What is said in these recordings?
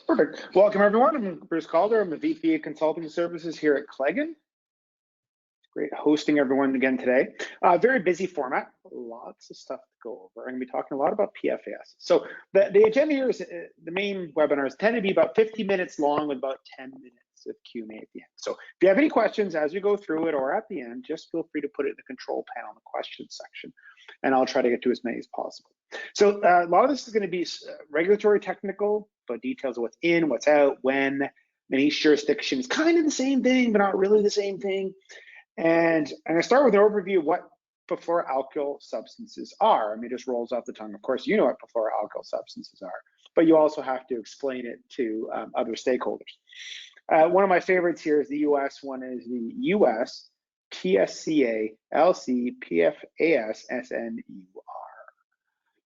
Perfect. Welcome, everyone. I'm Bruce Calder. I'm the VP of Consulting Services here at Claigan. Great hosting everyone again today. Very busy format, lots of stuff to go over. I'm going to be talking a lot about PFAS. So the agenda here is the main webinars tend to be about 50 minutes long with about 10 minutes of Q&A at the end. So if you have any questions as we go through it or at the end, just feel free to put it in the control panel in the questions section, and I'll try to get to as many as possible. So a lot of this is going to be regulatory technical, but details of what's in, what's out, when, and each jurisdiction is kind of the same thing, but not really the same thing. And I'm going to start with an overview of what perfluoroalkyl substances are. I mean, it just rolls off the tongue. Of course, you know what perfluoroalkyl substances are, but you also have to explain it to other stakeholders. One of my favorites here is the US one, is the US TSCA LC PFAS SNUR.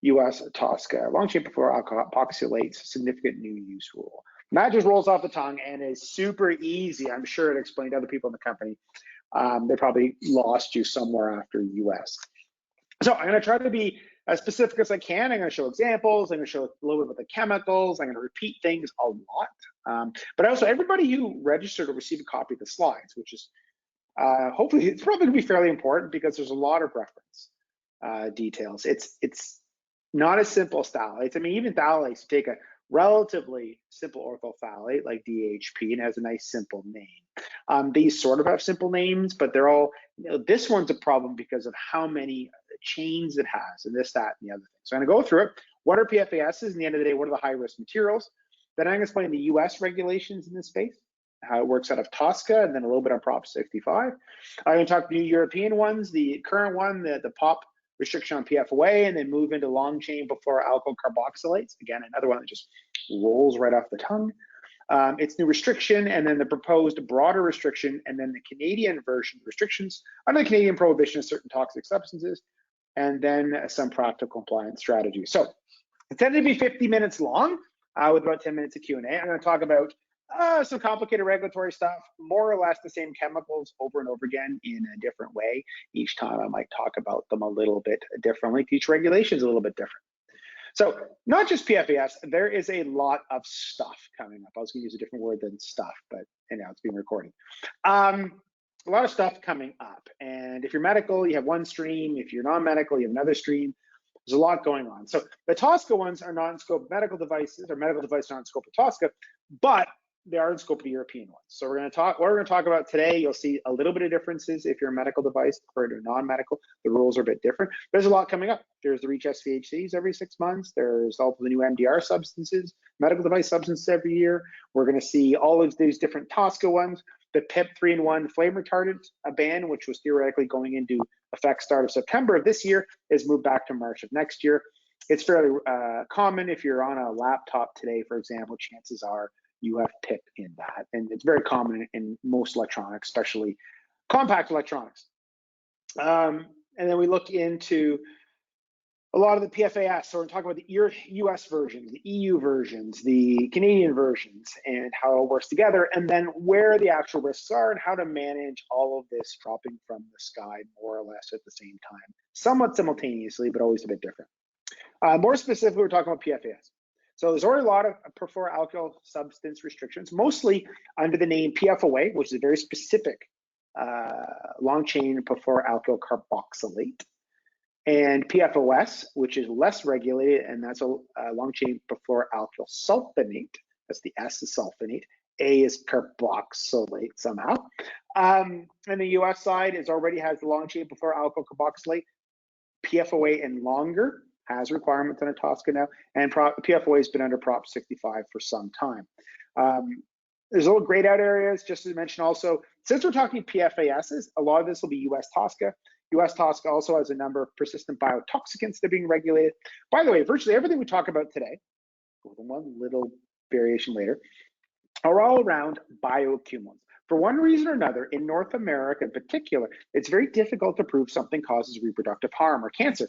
US TSCA, Longchain perfluoroalkyl epoxylates, significant new use rule. And that just rolls off the tongue and is super easy, I'm sure, to explain to other people in the company. They probably lost you somewhere after US. So I'm going to try to be as specific as I can. I'm going to show examples. I'm going to show a little bit about the chemicals. I'm going to repeat things a lot. But also, everybody who registered will receive a copy of the slides, which is hopefully, it's probably going to be fairly important because there's a lot of reference details. It's not a simple as phthalates. I mean, even phthalates take a relatively simple orthophthalate like DHP and has a nice simple name. These sort of have simple names, but they're all, this one's a problem because of how many chains it has and this, that, and the other thing. So I'm going to go through it. What are PFASs? In the end of the day, what are the high-risk materials? Then I'm going to explain the US regulations in this space, how it works out of TSCA, and then a little bit on Prop 65. I'm going to talk the new European ones, the current one, the POP restriction on PFOA, and then move into Longchain perfluoroalkyl carboxylates. Again, another one that just rolls right off the tongue. Its new restriction, and then the proposed broader restriction, and then the Canadian version restrictions under the Canadian prohibition of certain toxic substances, and then some practical compliance strategies. So it's tended to be 50 minutes long with about 10 minutes of Q&A. I'm going to talk about some complicated regulatory stuff, more or less the same chemicals over and over again in a different way. Each time I might talk about them a little bit differently. Each regulation is a little bit different. So not just PFAS, there is a lot of stuff coming up. I was going to use a different word than stuff, but anyhow, it's being recorded. A lot of stuff coming up. And if you're medical, you have one stream. If you're non-medical, you have another stream. There's a lot going on. So the TSCA ones are not in scope of medical devices, or medical devices are not in scope of TSCA, but they are in scope of the European ones. So what we're going to talk about today, you'll see a little bit of differences if you're a medical device compared to non-medical. The rules are a bit different. There's a lot coming up. There's the REACH SVHCs every 6 months. There's also the new MDR substances, medical device substances every year. We're going to see all of these different TSCA ones. The PIP 3-in-1 flame retardant ban, which was theoretically going into effect start of September of this year, is moved back to March of next year. It's fairly common if you're on a laptop today, for example, chances are you have PIP in that. And it's very common in most electronics, especially compact electronics. And then we look into a lot of the PFAS. So we're talking about the US versions, the EU versions, the Canadian versions, and how it works together, and then where the actual risks are and how to manage all of this dropping from the sky more or less at the same time, somewhat simultaneously, but always a bit different. More specifically, we're talking about PFAS. So there's already a lot of perfluoroalkyl substance restrictions, mostly under the name PFOA, which is a very specific long-chain perfluoroalkyl carboxylate, and PFOS, which is less regulated, and that's a long-chain perfluoroalkyl sulfonate. That's the S is sulfonate. A is carboxylate somehow. And the US side already has the long-chain perfluoroalkyl carboxylate. PFOA and Longer has requirements on a TSCA now, and PFOA has been under Prop 65 for some time. There's little grayed out areas, just to mention also, since we're talking PFASs, a lot of this will be US TSCA. US TSCA also has a number of persistent biotoxicants that are being regulated. By the way, virtually everything we talk about today, with one little variation later, are all around bioaccumulants. For one reason or another, in North America in particular, it's very difficult to prove something causes reproductive harm or cancer.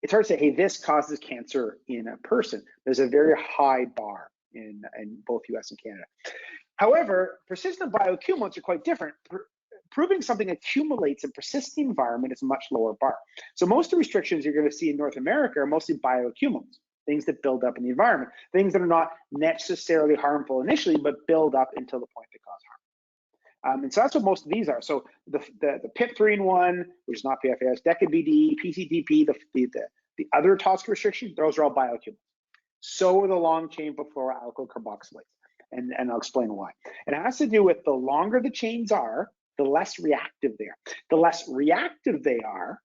It's hard to say, hey, this causes cancer in a person. There's a very high bar in both US and Canada. However, persistent bioaccumulants are quite different. Proving something accumulates and persists in the environment is a much lower bar. So most of the restrictions you're going to see in North America are mostly bioaccumulants. things that build up in the environment, things that are not necessarily harmful initially, but build up until the point they cause harm. And so that's what most of these are. So the PIP 3-in-1, which is not PFAS, DECA-BD, PCTP, the other toxic restrictions, those are all bioaccumulants. So are the long chain perfluoroalkyl carboxylates, and I'll explain why. And it has to do with the longer the chains are, the less reactive they are. The less reactive they are,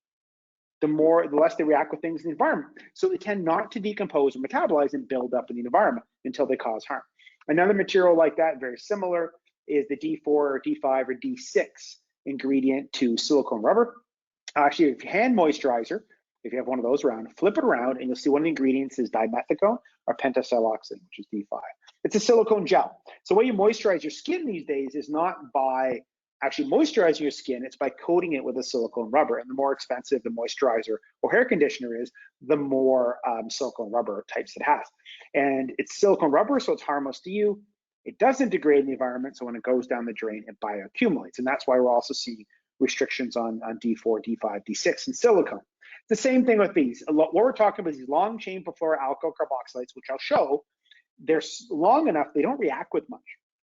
the less they react with things in the environment. So they tend not to decompose or metabolize and build up in the environment until they cause harm. Another material like that, very similar, is the D4 or D5 or D6 ingredient to silicone rubber. Actually, if you hand moisturizer, if you have one of those around, flip it around and you'll see one of the ingredients is dimethicone or pentasiloxane, which is D5. It's a silicone gel. So the way you moisturize your skin these days is not by actually moisturizing your skin, it's by coating it with a silicone rubber. And the more expensive the moisturizer or hair conditioner is, the more silicone rubber types it has. And it's silicone rubber, so it's harmless to you. It doesn't degrade in the environment, so when it goes down the drain, it bioaccumulates. And that's why we're also seeing restrictions on D4, D5, D6, and silicone. The same thing with these. What we're talking about is these long chain perfluoroalkyl carboxylates, which I'll show. They're long enough, they don't react with much.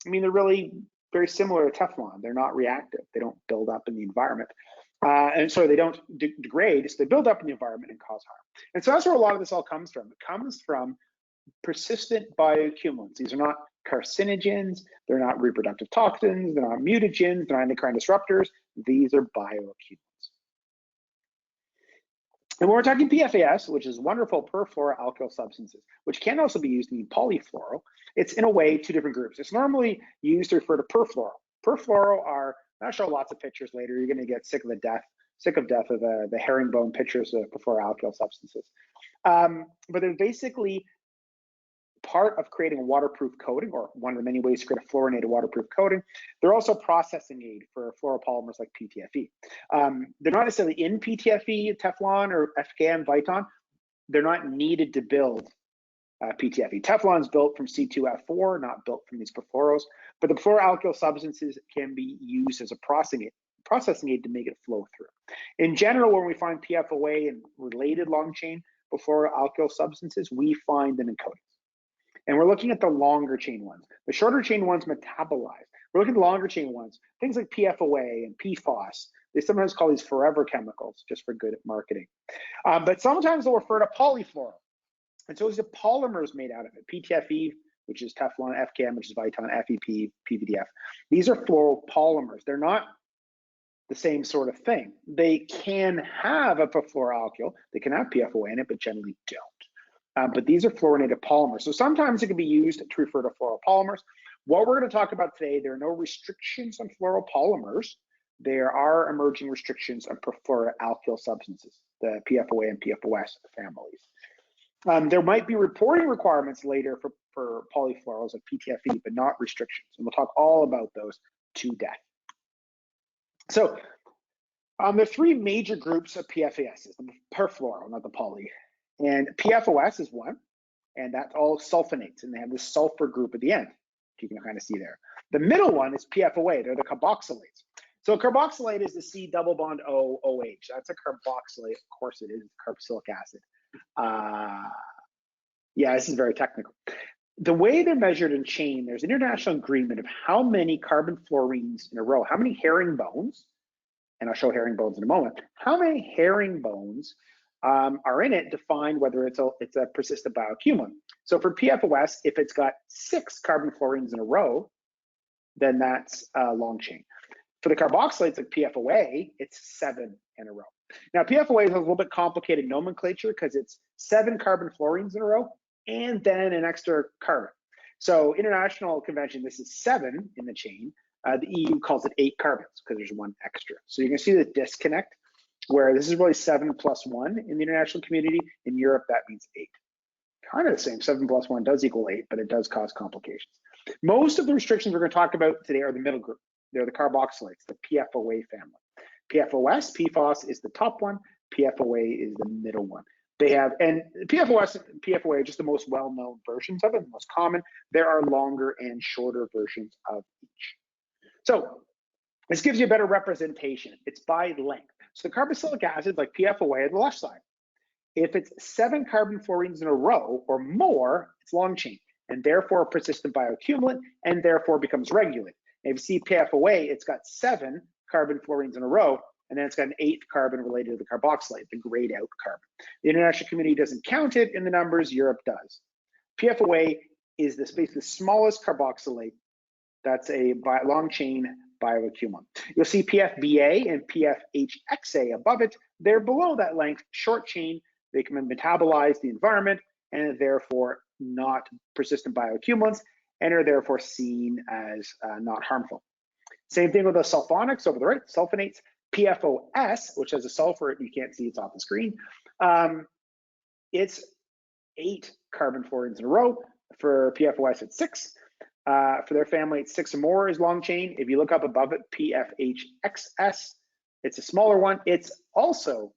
I mean, they're really very similar to Teflon. They're not reactive. They don't build up in the environment. And so they don't degrade, so they build up in the environment and cause harm. And so that's where a lot of this all comes from. It comes from persistent bioaccumulants. These are not carcinogens, they're not reproductive toxins, they're not mutagens, they're not endocrine disruptors. These are bioaccumulants. And when we're talking PFAS, which is wonderful perfluoroalkyl substances, which can also be used to mean polyfluoro, it's in a way two different groups. It's normally used to refer to perfluoro. Perfluoro are, I'll show lots of pictures later, you're gonna get sick of death of the herringbone pictures of perfluoroalkyl substances. But they're basically part of creating a waterproof coating, or one of the many ways to create a fluorinated waterproof coating. They're also a processing aid for fluoropolymers like PTFE. They're not necessarily in PTFE, Teflon, or FKM, Viton. They're not needed to build PTFE. Teflon is built from C2F4, not built from these perfluoros, but the perfluoroalkyl substances can be used as a processing aid to make it flow through. In general, when we find PFOA and related long chain perfluoroalkyl substances, we find them in coatings. And we're looking at the longer chain ones. The shorter chain ones metabolize. We're looking at the longer chain ones, things like PFOA and PFAS. They sometimes call these forever chemicals just for good at marketing. But sometimes they'll refer to polyfluoro. And so these are polymers made out of it. PTFE, which is Teflon, FKM, which is Viton, FEP, PVDF. These are fluoropolymers. They're not the same sort of thing. They can have a perfluoroalkyl. They can have PFOA in it, but generally don't. But these are fluorinated polymers. So sometimes it can be used to refer to fluoropolymers. What we're going to talk about today, there are no restrictions on fluoropolymers. There are emerging restrictions on perfluoroalkyl substances, the PFOA and PFOS families. There might be reporting requirements later for polyfluoros like PTFE, but not restrictions. And we'll talk all about those to death. So there are three major groups of PFAS, the perfluoro, not the poly. And PFOS is one, and that's all sulfonates, and they have this sulfur group at the end, you can kind of see there. The middle one is PFOA, they're the carboxylates. So a carboxylate is the C double bond O OH. That's a carboxylate, of course it is, carboxylic acid. Yeah, this is very technical. The way they're measured in chain, there's international agreement of how many carbon fluorines in a row, how many herringbones, and I'll show herringbones in a moment, how many herringbones are in it to find whether it's a persistent bioaccumulant. So for PFOS, if it's got 6 carbon fluorines in a row, then that's long chain. For the carboxylates like PFOA, it's 7 in a row. Now PFOA is a little bit complicated nomenclature because it's 7 carbon fluorines in a row and then an extra carbon. So international convention, this is 7 in the chain. The EU calls it 8 carbons because there's 1 extra. So you can see the disconnect, where this is really 7 plus 1 in the international community. In Europe, that means 8. Kind of the same, 7 plus 1 does equal 8, but it does cause complications. Most of the restrictions we're going to talk about today are the middle group. They're the carboxylates, the PFOA family. PFOS, PFOS is the top one, PFOA is the middle one. They have, and PFOS and PFOA are just the most well-known versions of it, the most common. There are longer and shorter versions of each. So this gives you a better representation. It's by length. So the carboxylic acid, like PFOA, on the left side. If it's 7 carbon fluorines in a row or more, it's long chain, and therefore a persistent bioaccumulant, and therefore becomes regulated. And if you see PFOA, it's got 7 carbon fluorines in a row, and then it's got an 8th carbon related to the carboxylate, the grayed out carbon. The international community doesn't count it in the numbers, Europe does. PFOA is basically the smallest carboxylate that's a long chain bioaccumulant. You'll see PFBA and PFHXA above it. They're below that length, short chain. They can metabolize the environment and are therefore not persistent bioaccumulants and are therefore seen as not harmful. Same thing with the sulfonics over the right, sulfonates. PFOS, which has a sulfur, you can't see, it's off the screen. It's 8 carbon fluorines in a row. For PFOS, it's 6. For their family, it's 6 or more is long chain. If you look up above it, PFHXS, it's a smaller one. It's also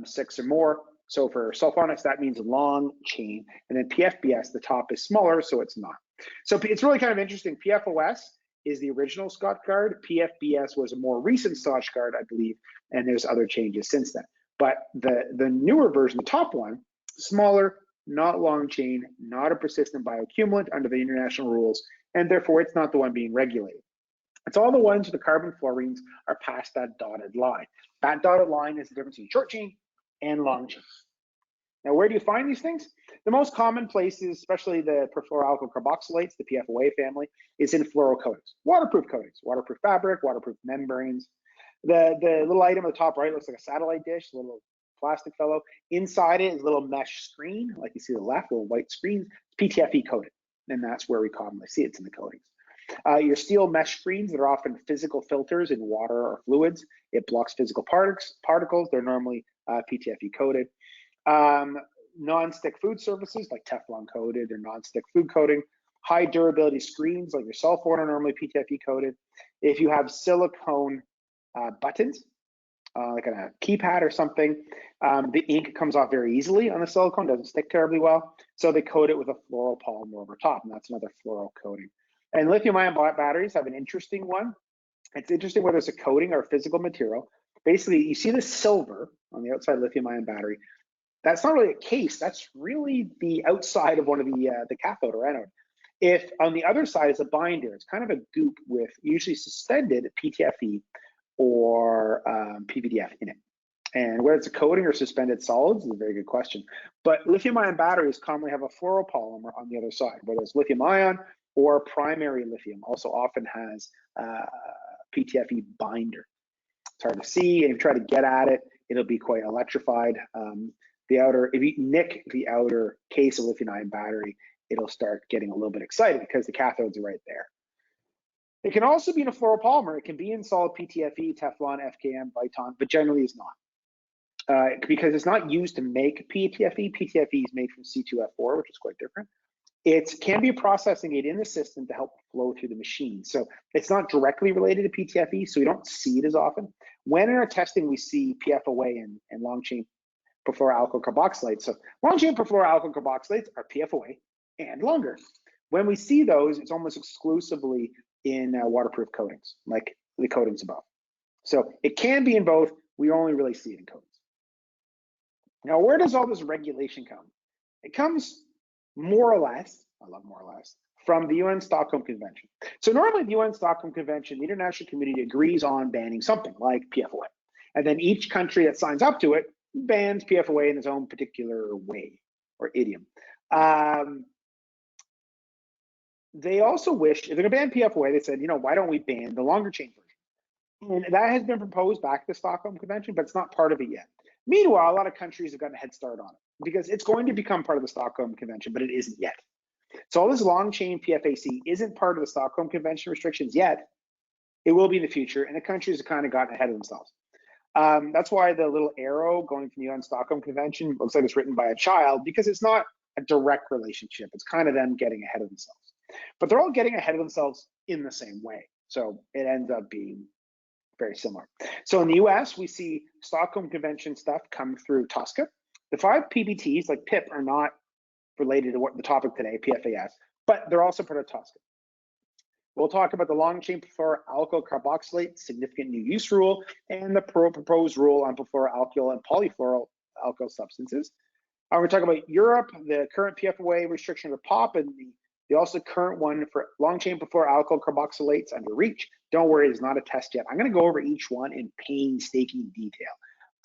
6 or more. So for sulfonics, that means long chain. And then PFBS, the top is smaller, so it's not. So it's really kind of interesting. PFOS is the original Scotchguard. PFBS was a more recent Scotchguard, I believe, and there's other changes since then. But the newer version, the top one, smaller, not long chain, not a persistent bioaccumulant under the international rules, and therefore it's not the one being regulated. It's all the ones where the carbon fluorines are past that dotted line. That dotted line is the difference between short chain and long chain. Now, where do you find these things? The most common places, especially the perfluoroalkyl carboxylates, the PFOA family, is in fluorocoatings, waterproof coatings, waterproof fabric, waterproof membranes. The little item on the top right looks like a satellite dish, a little plastic fellow. Inside it is a little mesh screen, like you see the left, little white screen. It's PTFE coated, and that's where we commonly see it. It's in the coatings. Your steel mesh screens that are often physical filters in water or fluids. It blocks physical particles. They're normally PTFE coated. Non-stick food surfaces like Teflon coated or non-stick food coating. High durability screens like your cell phone are normally PTFE coated. If you have silicone buttons, like on a keypad or something, the ink comes off very easily on the silicone, doesn't stick terribly well. So they coat it with a fluoropolymer over top, and that's another fluoro coating. And lithium-ion batteries have an interesting one. It's interesting whether it's a coating or a physical material. Basically, you see the silver on the outside lithium-ion battery. That's not really a case. That's really the outside of one of the cathode or anode. If on the other side is a binder, it's kind of a goop with usually suspended PTFE or PVDF in it. And whether it's a coating or suspended solids is a very good question. But lithium-ion batteries commonly have a fluoropolymer on the other side, whether it's lithium-ion or primary lithium also often has PTFE binder. It's hard to see, and if you try to get at it, it'll be quite electrified. If you nick the outer case of lithium-ion battery, it'll start getting a little bit excited because the cathodes are right there. It can also be in a fluoropolymer. It can be in solid PTFE, Teflon, FKM, Viton, but generally is not. Because it's not used to make PTFE. PTFE is made from C2F4, which is quite different. It can be a processing aid in the system to help flow through the machine. So it's not directly related to PTFE, so we don't see it as often. When in our testing, we see PFOA and long chain perfluoroalkyl carboxylates. So long chain perfluoroalkyl carboxylates are PFOA and longer. When we see those, it's almost exclusively in waterproof coatings, like the coatings above. So it can be in both. We only really see it in coatings. Now, where does all this regulation come? It comes more or less, I love more or less, from the UN Stockholm Convention. So normally the UN Stockholm Convention, the international community agrees on banning something like PFOA. And then each country that signs up to it bans PFOA in its own particular way or idiom. They also wish, if they're gonna ban PFOA, they said, why don't we ban the longer chain version? And that has been proposed back to the Stockholm Convention, but it's not part of it yet. Meanwhile, a lot of countries have gotten a head start on it because it's going to become part of the Stockholm Convention, but it isn't yet. So all this long chain PFAC isn't part of the Stockholm Convention restrictions yet. It will be in the future, and the countries have kind of gotten ahead of themselves. That's why the little arrow going from the UN Stockholm Convention looks like it's written by a child, because it's not a direct relationship. It's kind of them getting ahead of themselves. But they're all getting ahead of themselves in the same way. So it ends up being very similar. So in the US, we see Stockholm Convention stuff come through TSCA. The 5 PBTs, like PIP, are not related to the topic today, PFAS, but they're also part of TSCA. We'll talk about the long chain perfluoroalkyl carboxylate significant new use rule and the proposed rule on perfluoroalkyl and polyfluoroalkyl alkyl substances. We're talking about Europe, the current PFOA restriction of POP, and the also current one for long-chain alkyl carboxylates under REACH. Don't worry, it's not a test yet. I'm going to go over each one in painstaking detail.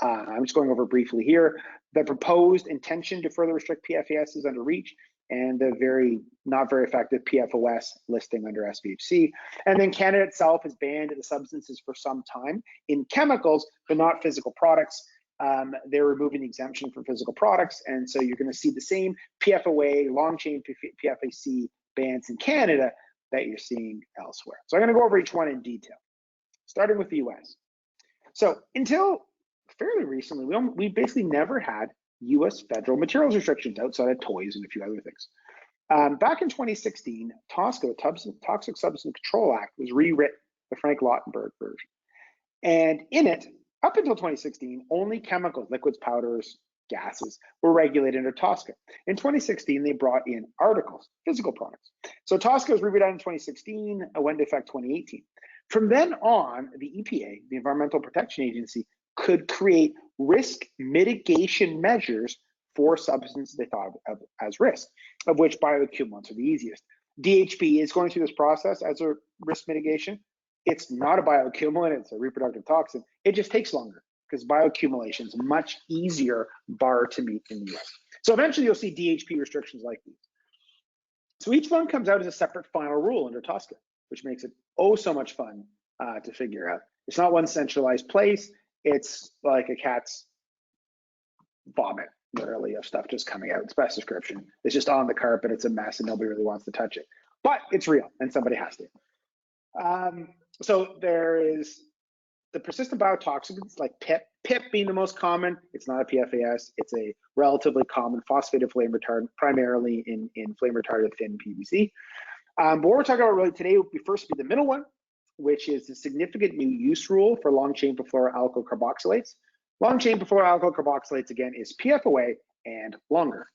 I'm just going over briefly here. The proposed intention to further restrict PFAS is under REACH, and the not very effective PFOS listing under SVHC. And then Canada itself has banned the substances for some time in chemicals, but not physical products. They're removing the exemption for physical products, and so you're going to see the same PFOA, long-chain PFAC bans in Canada that you're seeing elsewhere. So I'm going to go over each one in detail, starting with the US. So until fairly recently, we basically never had US federal materials restrictions outside of toys and a few other things. Back in 2016, TSCA, Toxic Substance Control Act, was rewritten, the Frank Lautenberg version. And in it, up until 2016, only chemicals, liquids, powders, gases were regulated under TSCA. In 2016, they brought in articles, physical products. So TSCA was rewritten in 2016, went into effect 2018. From then on, the EPA, the Environmental Protection Agency, could create risk mitigation measures for substances they thought of as risk, of which bioaccumulants are the easiest. DHP is going through this process as a risk mitigation. It's not a bioaccumulant, it's a reproductive toxin. It just takes longer because bioaccumulation is a much easier bar to meet in the US. So eventually you'll see DHP restrictions like these. So each one comes out as a separate final rule under TSCA, which makes it oh so much fun to figure out. It's not one centralized place. It's like a cat's vomit, literally, of stuff just coming out. It's best description. It's just on the carpet. It's a mess and nobody really wants to touch it. But it's real and somebody has to. So there is the persistent biotoxins like PIP. PIP being the most common. It's not a PFAS. It's a relatively common phosphated flame retardant, primarily in flame retardant thin PVC. But what we're talking about really today would be first be the middle one, which is the significant new use rule for long-chain perfluoroalkyl carboxylates. Long-chain perfluoroalkyl carboxylates, again, is PFOA and longer.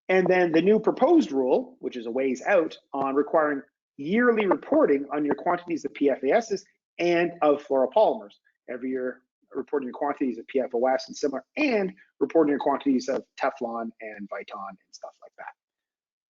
And then the new proposed rule, which is a ways out, on requiring yearly reporting on your quantities of PFASs and of fluoropolymers. Every year, reporting your quantities of PFOS and similar, and reporting your quantities of Teflon and Viton and stuff like that.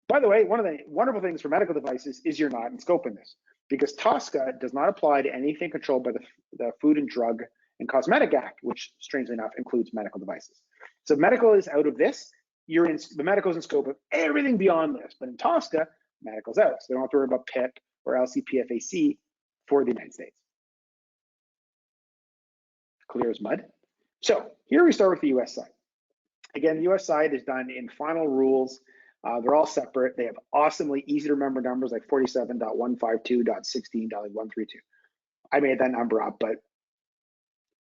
By the way, one of the wonderful things for medical devices is you're not in scope in this, because TSCA does not apply to anything controlled by the Food and Drug and Cosmetic Act, which strangely enough includes medical devices. So medical is out of this. The medical is in scope of everything beyond this, but in TSCA, medical's out. So they don't have to worry about PIP or LCPFAC for the United States. Clear as mud. So here we start with the US side. Again, the US side is done in final rules. They're all separate. They have awesomely easy to remember numbers like 47.152.16.132. I made that number up, but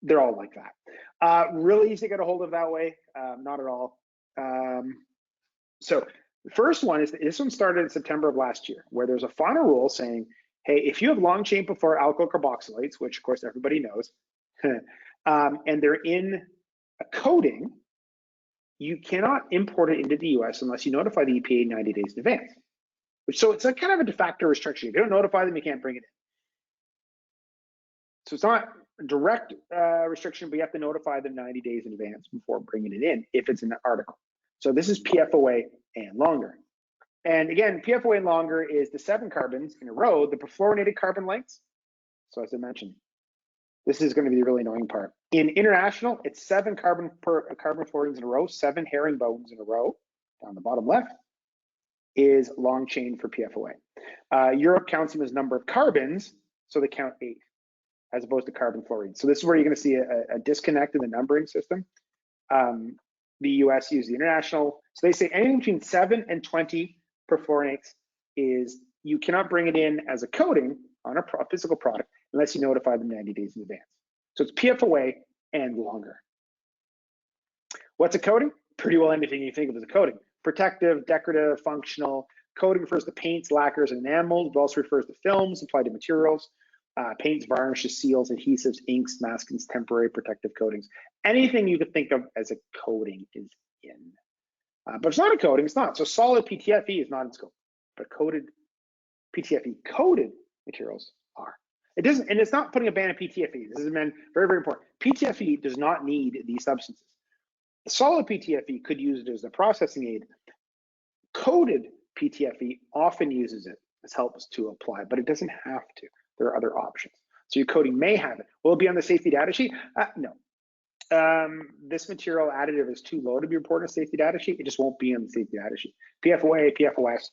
they're all like that. Really easy to get a hold of that way, not at all. So the first one is, this one started in September of last year, where there's a final rule saying, hey, if you have long-chain perfluoroalkyl carboxylates, which of course everybody knows, and they're in a coating, you cannot import it into the US unless you notify the EPA 90 days in advance. So it's a kind of a de facto restriction. If you don't notify them, you can't bring it in. So it's not a direct restriction, but you have to notify them 90 days in advance before bringing it in if it's in the article. So this is PFOA and longer. And again, PFOA and longer is the 7 carbons in a row, the perfluorinated carbon lengths. So as I mentioned, this is going to be the really annoying part. In international, it's 7 carbon fluorines in a row, 7 herringbones in a row. Down the bottom left is long chain for PFOA. Europe counts them as number of carbons, so they count 8 as opposed to carbon fluorine. So this is where you're going to see a disconnect in the numbering system. The US uses the international. So they say anything between 7 and 20 perfluorinates is, you cannot bring it in as a coating on a physical product unless you notify them 90 days in advance. So it's PFOA and longer. What's a coating? Pretty well anything you think of as a coating. Protective, decorative, functional. Coating refers to paints, lacquers, and enamels. It also refers to films applied to materials. Paints, varnishes, seals, adhesives, inks, maskings, temporary protective coatings. Anything you could think of as a coating is in. But it's not a coating, it's not. So solid PTFE is not in scope, but coated PTFE coated materials are. It doesn't, and it's not putting a ban on PTFE. This is very, very important. PTFE does not need these substances. Solid PTFE could use it as a processing aid. Coated PTFE often uses it as helps to apply, but it doesn't have to. There are other options. So your coating may have it. Will it be on the safety data sheet? No. This material additive is too low to be reported on the safety data sheet. It just won't be on the safety data sheet. PFOA, PFOS,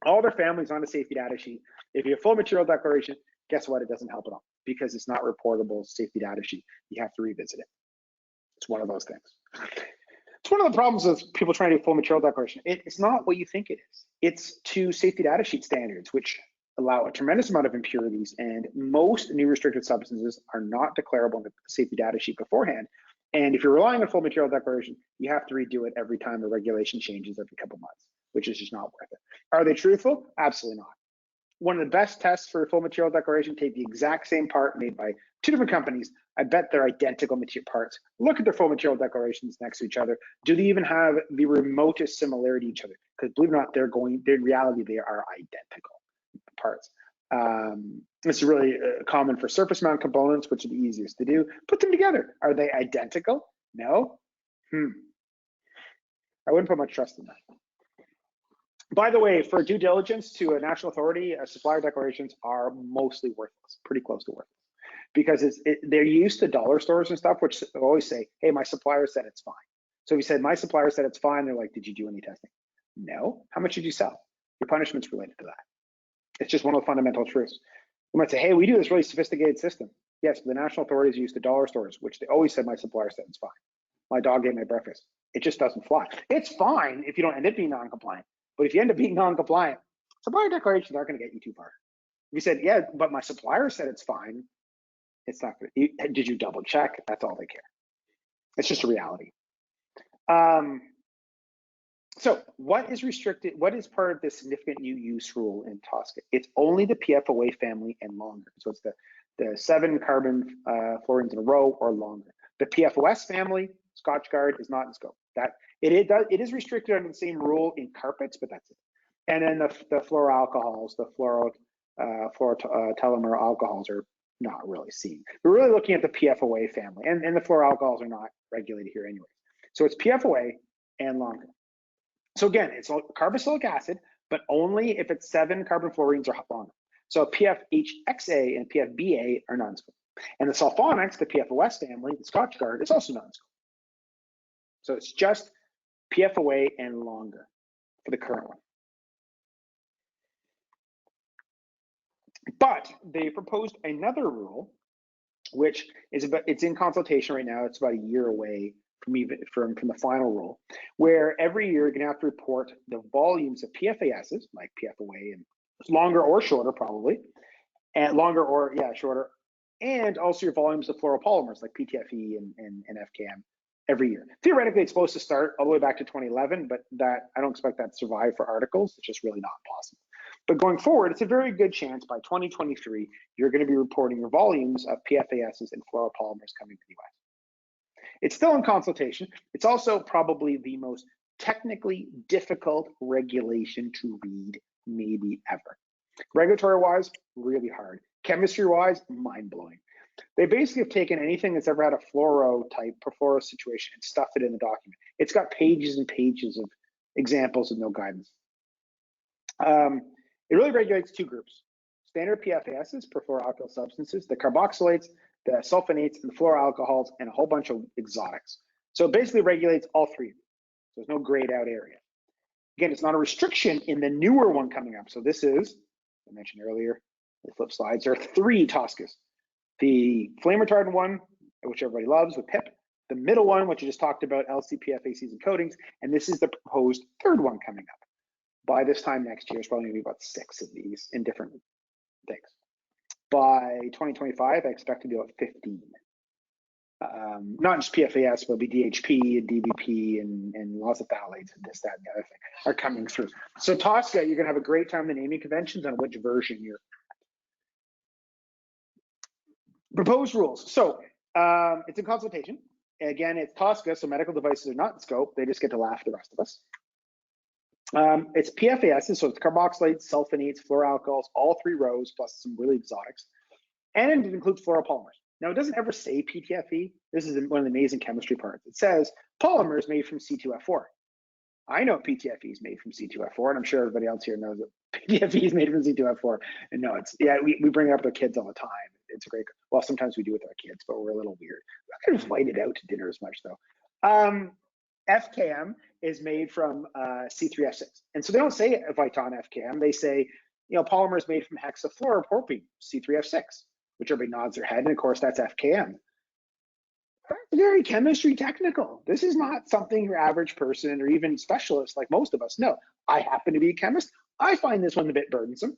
all their families on the safety data sheet. If you have full material declaration, guess what? It doesn't help at all because it's not reportable safety data sheet. You have to revisit it. It's one of those things. It's one of the problems with people trying to do full material declaration. It's not what you think it is. It's to safety data sheet standards, which allow a tremendous amount of impurities, and most new restricted substances are not declarable in the safety data sheet beforehand. And if you're relying on full material declaration, you have to redo it every time the regulation changes every couple months, which is just not worth it. Are they truthful? Absolutely not. One of the best tests for full material declaration, take the exact same part made by two different companies. I bet they're identical material parts. Look at their full material declarations next to each other. Do they even have the remotest similarity to each other? Because believe it or not, in reality, they are identical parts. This is really common for surface mount components, which are the easiest to do. Put them together. Are they identical? No. I wouldn't put much trust in that. By the way, for due diligence to a national authority, supplier declarations are mostly worthless, pretty close to worthless, because they're used to dollar stores and stuff, which always say, hey, my supplier said it's fine. So if you said, my supplier said it's fine, they're like, did you do any testing? No. How much did you sell? Your punishment's related to that. It's just one of the fundamental truths. You might say, hey, we do this really sophisticated system. Yes, but the national authorities use the dollar stores, which they always said my supplier said it's fine. My dog ate my breakfast. It just doesn't fly. It's fine if you don't end up being non-compliant. But if you end up being non-compliant, supplier declarations aren't going to get you too far. If you said, yeah, but my supplier said it's fine, it's not good. Did you double check? That's all they care. It's just a reality. So what is restricted? What is part of the significant new use rule in TSCA? It's only the PFOA family and longer. So it's the 7 carbon fluorines in a row or longer. The PFOS family, Scotchguard, is not in scope. It is restricted under the same rule in carpets, but that's it. And then the fluoroalcohols, the fluorotelmer alcohols are not really seen. We're really looking at the PFOA family, and the fluoroalcohols are not regulated here anyway. So it's PFOA and longer. So again, it's carboxylic acid, but only if it's 7 carbon fluorines or longer. So PFHXA and PFBA are non-scope. And the sulfonics, the PFOS family, the Scotchguard, is also non-scope. So it's just PFOA and longer for the current one. But they proposed another rule, which is it's in consultation right now. It's about a year away from the final rule, where every year you're going to have to report the volumes of PFASs, like PFOA, and longer or shorter probably, and longer or shorter, and also your volumes of fluoropolymers like PTFE and FKM every year. Theoretically, it's supposed to start all the way back to 2011, but I don't expect that to survive for articles. It's just really not possible. But going forward, it's a very good chance by 2023, you're going to be reporting your volumes of PFASs and fluoropolymers coming to the US. It's still in consultation. It's also probably the most technically difficult regulation to read maybe ever. Regulatory-wise, really hard. Chemistry-wise, mind-blowing. They basically have taken anything that's ever had a fluoro-type perfluoro situation and stuffed it in the document. It's got pages and pages of examples of no guidance. It really regulates 2 groups. Standard PFASs, perfluoroalkyl substances, the carboxylates, the sulfonates, and the fluoroalcohols, and a whole bunch of exotics. So it basically regulates all 3. There's no grayed out area. Again, it's not a restriction in the newer one coming up. So this is, I mentioned earlier, the flip slides, there are 3 TSCAs. The flame retardant one, which everybody loves with PIP, the middle one, which I just talked about, LCPFACs and coatings, and this is the proposed 3rd one coming up. By this time next year, it's probably going to be about 6 of these in different things. By 2025, I expect to be about 15. Not just PFAS, but DHP and DBP and lots of phthalates and this, that, and the other thing are coming through. So TSCA, you're going to have a great time in the naming conventions on which version you're at. Proposed rules. So it's in consultation. Again, it's TSCA, so medical devices are not in scope. They just get to laugh the rest of us. It's PFAS, so it's carboxylates, sulfonates, fluoroalcohols, all 3 rows, plus some really exotics. And it includes fluoropolymers. Now, it doesn't ever say PTFE. This is one of the amazing chemistry parts. It says polymers made from C2F4. I know PTFE is made from C2F4, and I'm sure everybody else here knows that PTFE is made from C2F4. And no, it's, yeah, we bring it up with kids all the time. It's a great, well, sometimes we do with our kids, but we're a little weird. We're not invited out to dinner as much though. FKM is made from C3F6. And so they don't say Viton FKM, they say, you know, polymers made from hexafluoropropene, C3F6, which everybody nods their head, and of course that's FKM. Very chemistry technical. This is not something your average person or even specialist like most of us know. I happen to be a chemist. I find this one a bit burdensome.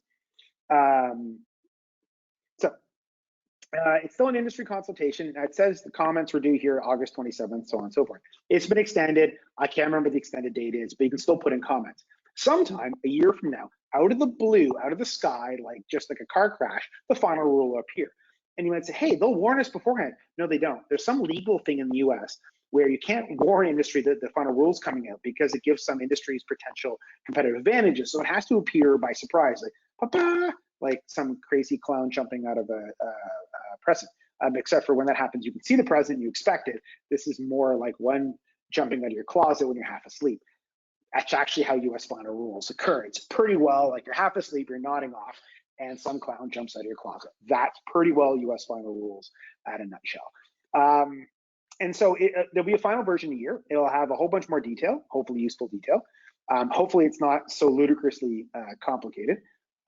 It's still an industry consultation. It says the comments were due here August 27th, so on and so forth. It's been extended. I can't remember the extended date is, but you can still put in comments. Sometime a year from now, out of the blue, out of the sky, like just like a car crash, the final rule will appear. And you might say, hey, they'll warn us beforehand. No, they don't. There's some legal thing in the US where you can't warn industry that the final rule's coming out because it gives some industries potential competitive advantages. So it has to appear by surprise, like, pa-pa, like some crazy clown jumping out of a present. Except for when that happens, you can see the present, you expect it. This is more like one jumping out of your closet when you're half asleep. That's actually how US final rules occur. It's pretty well like you're half asleep, you're nodding off, and some clown jumps out of your closet. That's pretty well US final rules at a nutshell. And so there'll be a final version a year. It'll have a whole bunch more detail, hopefully useful detail. Hopefully it's not so ludicrously complicated.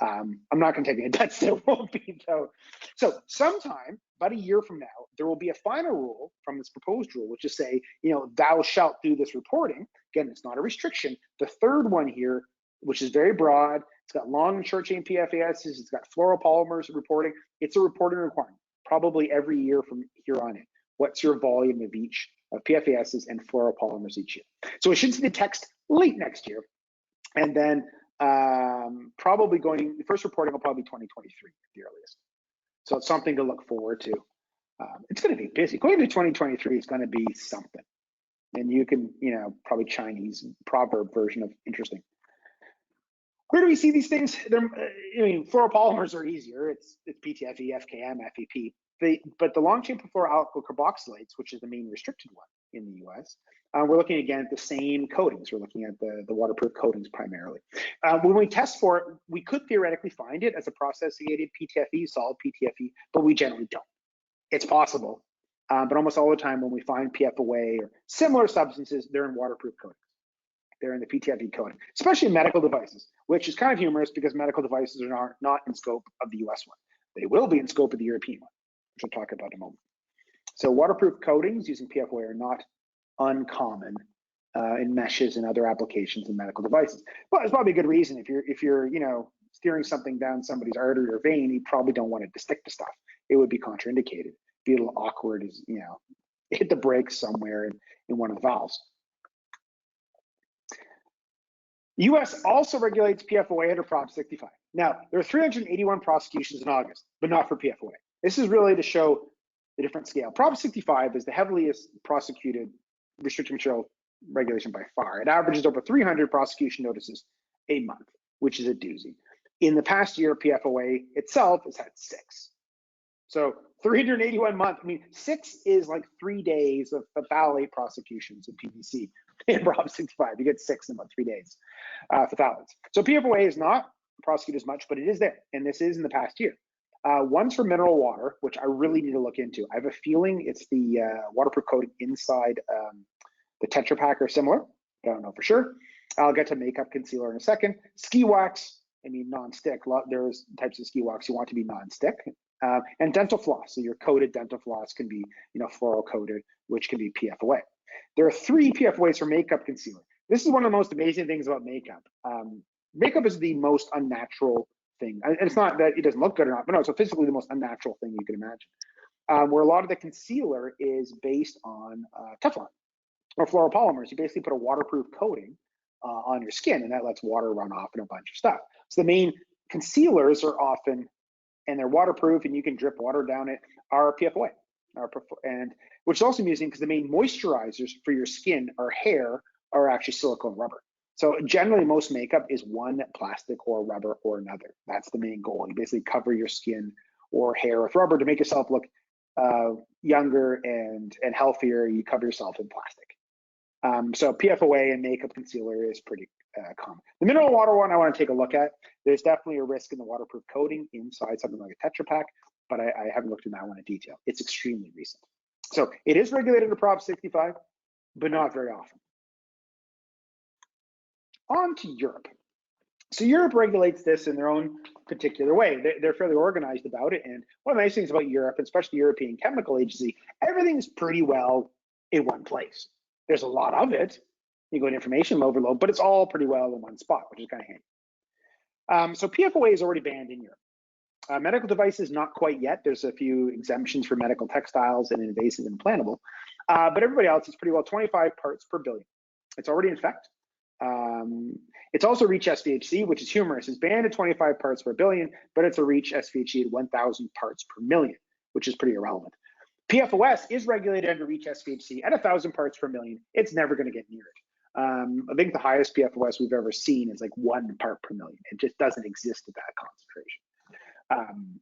I'm not going to take any bets there won't be though. So sometime, about a year from now, there will be a final rule from this proposed rule, which is say, you know, thou shalt do this reporting. Again, it's not a restriction. The third one here, which is very broad, it's got long and short chain PFAS, it's got fluoropolymers reporting. It's a reporting requirement, probably every year from here on in. What's your volume of each of PFAS and fluoropolymers each year? So we should see the text late next year. And then probably going, the first reporting will probably be 2023 at the earliest. So it's something to look forward to. It's going to be busy. Going to 2023 is going to be something. And you can, you know, probably Chinese proverb version of interesting. Where do we see these things? I mean, fluoropolymers are easier. It's PTFE, FKM, FEP. But the long-chain perfluoroalkyl carboxylates, which is the main restricted one in the US, we're looking again at the same coatings. We're looking at the waterproof coatings primarily. When we test for it, we could theoretically find it as a process-aided PTFE, solid PTFE, but we generally don't. It's possible, but almost all the time when we find PFOA or similar substances, they're in waterproof coatings. They're in the PTFE coating, especially in medical devices, which is kind of humorous because medical devices are not in scope of the US one. They will be in scope of the European one, which we'll talk about in a moment. So waterproof coatings using PFOA are not uncommon in meshes and other applications in medical devices. But it's probably a good reason. If you're you know, steering something down somebody's artery or vein, you probably don't want it to stick to stuff. It would be contraindicated. Be a little awkward, as you know, hit the brakes somewhere in one of the valves. US also regulates PFOA under Prop 65. Now, there are 381 prosecutions in August, but not for PFOA. This is really to show the different scale. Prop 65 is the heaviest prosecuted restricted material regulation by far. It averages over 300 prosecution notices a month, which is a doozy. In the past year, PFOA itself has had 6. So 381 months, I mean, 6 is like 3 days of phthalate prosecutions in PVC. In Prop 65, you get 6 in about 3 days for phthalates. So PFOA is not prosecuted as much, but it is there, and this is in the past year. One's for mineral water, which I really need to look into. I have a feeling it's the waterproof coating inside the Tetra Pak or similar. I don't know for sure. I'll get to makeup concealer in a second. Ski wax, I mean non-stick. There's types of ski wax you want to be non-stick. And dental floss. So your coated dental floss can be, you know, fluoro-coated, which can be PFOA. There are 3 PFOAs for makeup concealer. This is one of the most amazing things about makeup. Makeup is the most unnatural thing. And it's not that it doesn't look good or not, but no, it's physically the most unnatural thing you can imagine. Where a lot of the concealer is based on Teflon or fluoropolymers. You basically put a waterproof coating on your skin, and that lets water run off and a bunch of stuff. So the main concealers are often, and they're waterproof and you can drip water down it, are PFOA. And which is also amusing because the main moisturizers for your skin or hair are actually silicone rubber. So generally most makeup is one plastic or rubber or another. That's the main goal. You basically cover your skin or hair with rubber to make yourself look younger and healthier, you cover yourself in plastic. So PFOA and makeup concealer is pretty common. The mineral water one I want to take a look at. There's definitely a risk in the waterproof coating inside something like a Tetra Pak, but I haven't looked at that one in detail. It's extremely recent. So it is regulated under Prop 65, but not very often. On to Europe. So Europe regulates this in their own particular way. They're fairly organized about it. And one of the nice things about Europe, and especially the European Chemical Agency, everything's pretty well in one place. There's a lot of it. You go to information overload, but it's all pretty well in one spot, which is kind of handy. So PFOA is already banned in Europe. Medical devices, not quite yet. There's a few exemptions for medical textiles and invasive and implantable. But everybody else is pretty well 25 parts per billion. It's already in effect. It's also REACH SVHC, which is humorous. It's banned at 25 parts per billion, but it's a REACH SVHC at 1,000 parts per million, which is pretty irrelevant. PFOS is regulated under REACH SVHC at 1,000 parts per million. It's never going to get near it. I think the highest PFOS we've ever seen is like 1 part per million. It just doesn't exist at that concentration.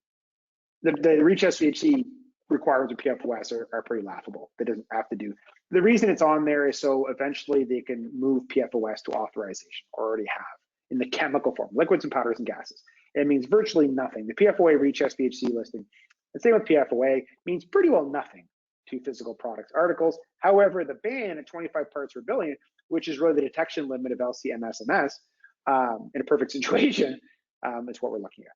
The REACH SVHC requirements of PFOS are pretty laughable. That doesn't have to do. The reason it's on there is so eventually they can move PFOS to authorization, or already have, in the chemical form, liquids and powders and gases. It means virtually nothing. The PFOA REACH SVHC listing, the same with PFOA, means pretty well nothing to physical products articles. However, the ban at 25 parts per billion, which is really the detection limit of LC-MS-MS in a perfect situation, is what we're looking at.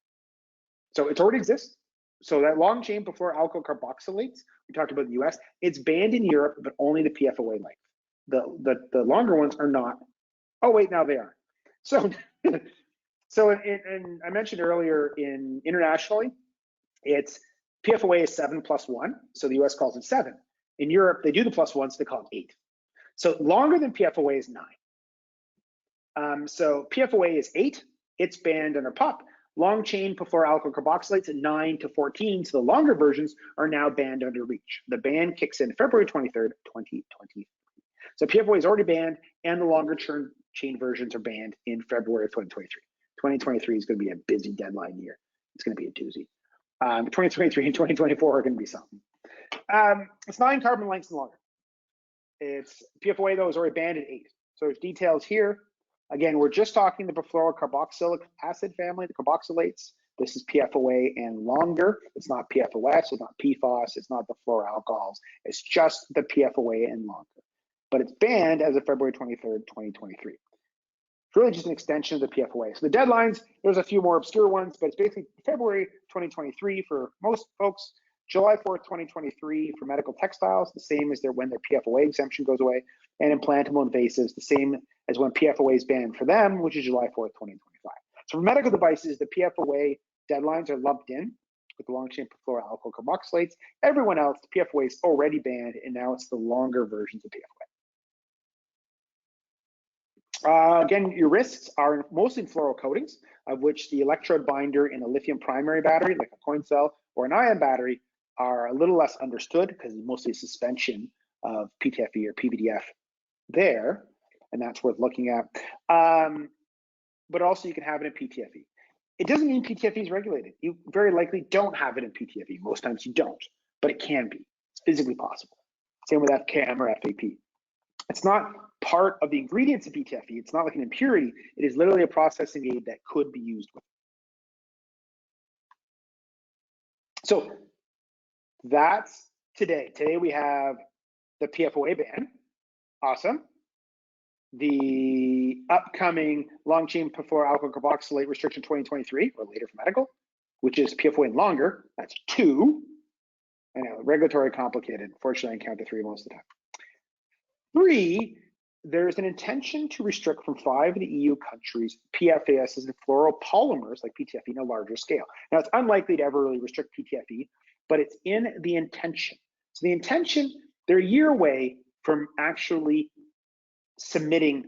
So it already exists. So that long-chain perfluoroalkyl carboxylates, we talked about in the US, it's banned in Europe, but only the PFOA length. The longer ones are not. Oh, wait, now they are. So, I mentioned earlier internationally, it's PFOA is 7+1. So the US calls it 7. In Europe, they do the +1, so they call it 8. So longer than PFOA is 9. So PFOA is 8. It's banned under POP. Long-chain perfluoroalkyl carboxylates at 9 to 14, so the longer versions are now banned under REACH. The ban kicks in February 23rd, 2023. So PFOA is already banned, and the longer chain versions are banned in February of 2023. 2023 is going to be a busy deadline year. It's going to be a doozy. 2023 and 2024 are going to be something. It's 9 carbon lengths and longer. It's PFOA, though, is already banned at 8. So there's details here. Again, we're just talking the perfluorocarboxylic acid family, the carboxylates. This is PFOA and longer. It's not PFOS, it's not PFAS, it's not the fluoroalcohols. It's just the PFOA and longer. But it's banned as of February 23rd, 2023. It's really just an extension of the PFOA. So the deadlines, there's a few more obscure ones, but it's basically February 2023 for most folks, July 4th, 2023 for medical textiles, the same as when their PFOA exemption goes away, and implantable invasives, the same as when PFOA is banned for them, which is July 4th, 2025. So for medical devices, the PFOA deadlines are lumped in with the long-chain perfluoroalkyl carboxylates. Everyone else, the PFOA is already banned, and now it's the longer versions of PFOA. Again, your risks are mostly in fluoro coatings, of which the electrode binder in a lithium primary battery, like a coin cell or an ion battery, are a little less understood because it's mostly suspension of PTFE or PVDF there, and that's worth looking at. But also you can have it in PTFE. It doesn't mean PTFE is regulated. You very likely don't have it in PTFE. Most times you don't, but it can be. It's physically possible. Same with FKM or FAP. It's not part of the ingredients of PTFE. It's not like an impurity. It is literally a processing aid that could be used with it. So that's today. Today we have the PFOA ban. Awesome. The upcoming long-chain perfluoroalkyl carboxylate restriction 2023, or later for medical, which is PFOA and longer. That's 2. I know, regulatory complicated. Fortunately, I encounter 3 most of the time. 3, there's an intention to restrict from 5 of the EU countries PFAS and fluoropolymers like PTFE on a larger scale. Now, it's unlikely to ever really restrict PTFE, but it's in the intention. So the intention, they're a year away from actually submitting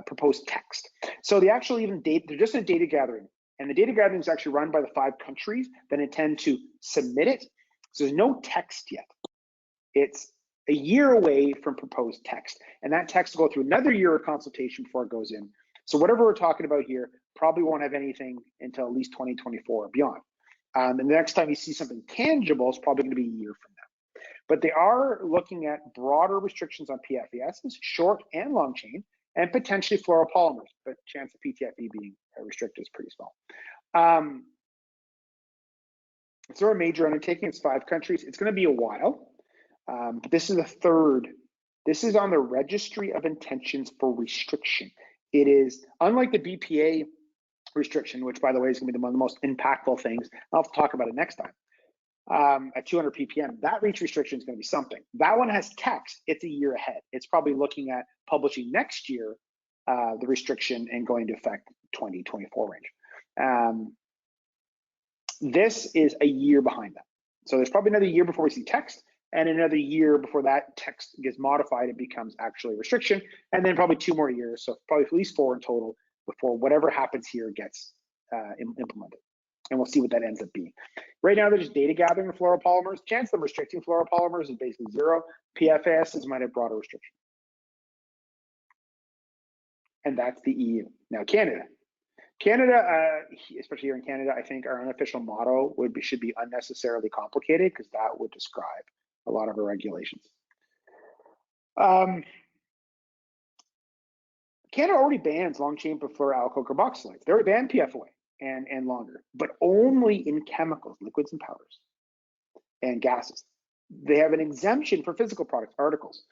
proposed text. So they actually even they're just in a data gathering, and the data gathering is actually run by the 5 countries that intend to submit it. So there's no text yet. It's a year away from proposed text, and that text will go through another year of consultation before it goes in. So whatever we're talking about here probably won't have anything until at least 2024 or beyond. And the next time you see something tangible is probably going to be a year from now. But they are looking at broader restrictions on PFAS, short and long chain, and potentially fluoropolymers. But chance of PTFE being restricted is pretty small. It's a major undertaking. It's 5 countries. It's going to be a while. But this is the third. This is on the Registry of Intentions for Restriction. It is unlike the BPA restriction, which, by the way, is going to be one of the most impactful things. I'll have to talk about it next time. At 200 ppm, that reach restriction is going to be something. That one has text. It's a year ahead. It's probably looking at publishing next year the restriction and going to affect 2024 range. This is a year behind that. So there's probably another year before we see text, and another year before that text gets modified, it becomes actually a restriction, and then probably 2 more years, so probably at least 4 in total, before whatever happens here gets implemented. And we'll see what that ends up being. Right now, they're just data gathering for fluoropolymers. Chance of them restricting fluoropolymers is basically 0. PFAS might have broader restriction. And that's the EU. Now, Canada. Canada, especially here in Canada, I think our unofficial motto should be unnecessarily complicated, because that would describe a lot of our regulations. Canada already bans long-chain perfluoroalkyl carboxylates. They already banned PFOA and longer, but only in chemicals, liquids and powders, and gases. They have an exemption for physical products, articles.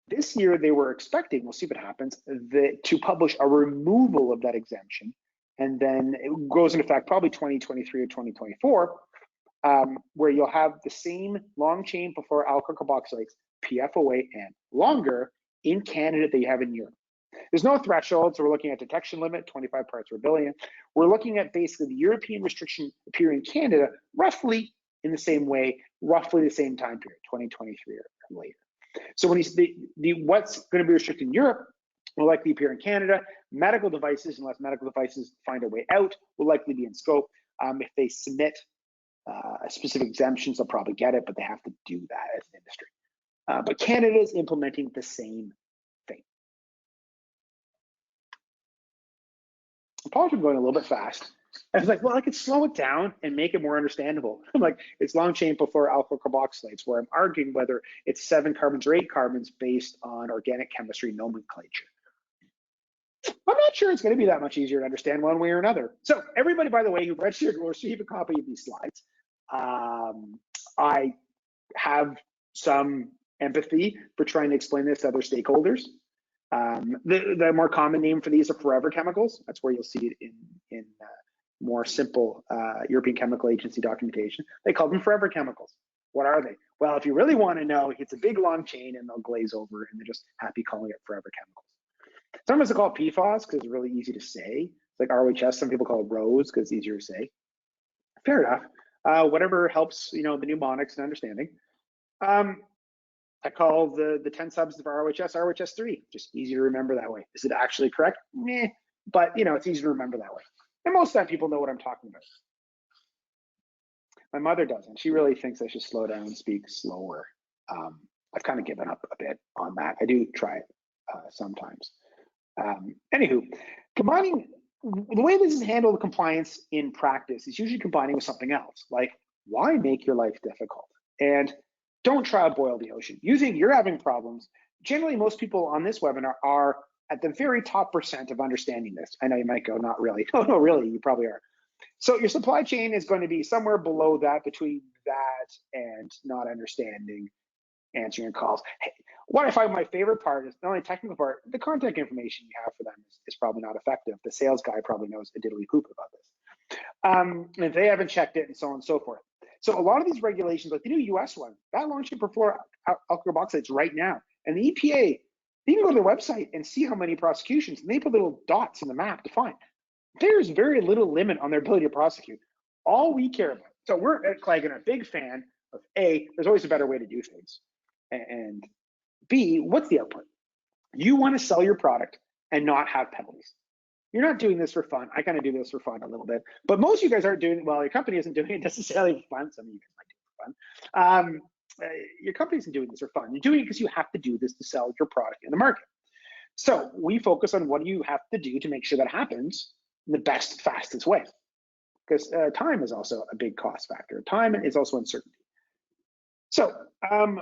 This year, they were expecting, we'll see what happens, to publish a removal of that exemption, and then it goes into effect probably 2023 or 2024, where you'll have the same long-chain perfluoroalkyl carboxylates, PFOA and longer, in Canada that you have in Europe. There's no threshold, so we're looking at detection limit, 25 parts per billion. We're looking at basically the European restriction appearing in Canada roughly in the same way, roughly the same time period, 2023 or later. So when what's going to be restricted in Europe will likely appear in Canada. Medical devices, unless medical devices find a way out, will likely be in scope. If they submit specific exemptions, they'll probably get it, but they have to do that as an industry. But Canada is implementing the same thing. Apologies, I'm going a little bit fast. I was like, well, I could slow it down and make it more understandable. I'm like, it's long-chain perfluoroalkyl carboxylates, where I'm arguing whether it's 7 carbons or 8 carbons based on organic chemistry nomenclature. I'm not sure it's going to be that much easier to understand one way or another. So everybody, by the way, who registered will receive a copy of these slides. I have some empathy for trying to explain this to other stakeholders. The more common name for these are forever chemicals. That's where you'll see it in more simple European Chemical Agency documentation. They call them forever chemicals. What are they? Well, if you really want to know, it's a big long chain and they'll glaze over, and they're just happy calling it forever chemicals. Sometimes they call it PFAS because it's really easy to say. It's like ROHS. Some people call it ROSE because it's easier to say. Fair enough. Whatever helps, the mnemonics and understanding. I call the 10 subs of ROHS ROHS3. Just easy to remember that way. Is it actually correct? Meh. But it's easy to remember that way. And most of the time, people know what I'm talking about. My mother doesn't. She really thinks I should slow down and speak slower. I've kind of given up a bit on that. I do try it sometimes. Anywho, combining the way this is handled compliance in practice is usually combining with something else, like why make your life difficult? And don't try to boil the ocean. You think you're having problems. Generally, most people on this webinar are at the very top % of understanding this. I know you might go, not really. Oh, no, really, you probably are. So your supply chain is going to be somewhere below that, between that and not understanding, answering your calls. Hey, what I find my favorite part is not only the technical part, the contact information you have for them is probably not effective. The sales guy probably knows a diddly poop about this. If they haven't checked it and so on and so forth. So a lot of these regulations, like the new US one, that launched perfluoroalkyl carboxylates right now. And the EPA, you can go to their website and see how many prosecutions, and they put little dots in the map to find. There's very little limit on their ability to prosecute. All we care about, so we're at Claigan a big fan of A, there's always a better way to do things. And B, what's the output? You want to sell your product and not have penalties. You're not doing this for fun. I kind of do this for fun a little bit, but most of you guys aren't doing it. Well, your company isn't doing it necessarily for fun. Some of you guys might do it for fun. Your company isn't doing this for fun. You're doing it because you have to do this to sell your product in the market. So we focus on what do you have to do to make sure that happens in the best, fastest way. because time is also a big cost factor. Time is also uncertainty. So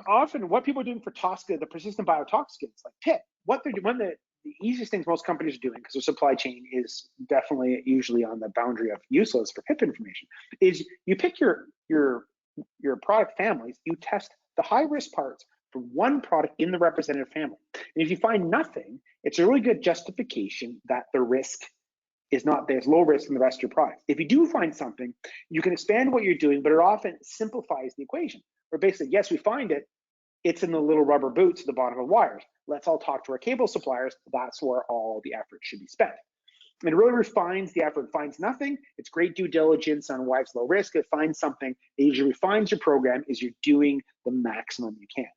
often what people are doing for TSCA, the persistent biotoxicants like PIP, what they're doing, one of the easiest things most companies are doing, because their supply chain is definitely usually on the boundary of useless for PIP information, is you pick your product families, you test the high-risk parts for one product in the representative family. And if you find nothing, it's a really good justification that the risk is not there's low risk in the rest of your products. If you do find something, you can expand what you're doing, but it often simplifies the equation. Where basically, yes, we find it, it's in the little rubber boots at the bottom of the wires. Let's all talk to our cable suppliers. That's where all the effort should be spent. And it really refines the effort. It finds nothing. It's great due diligence on why it's low risk. It finds something. It usually refines your program as you're doing the maximum you can.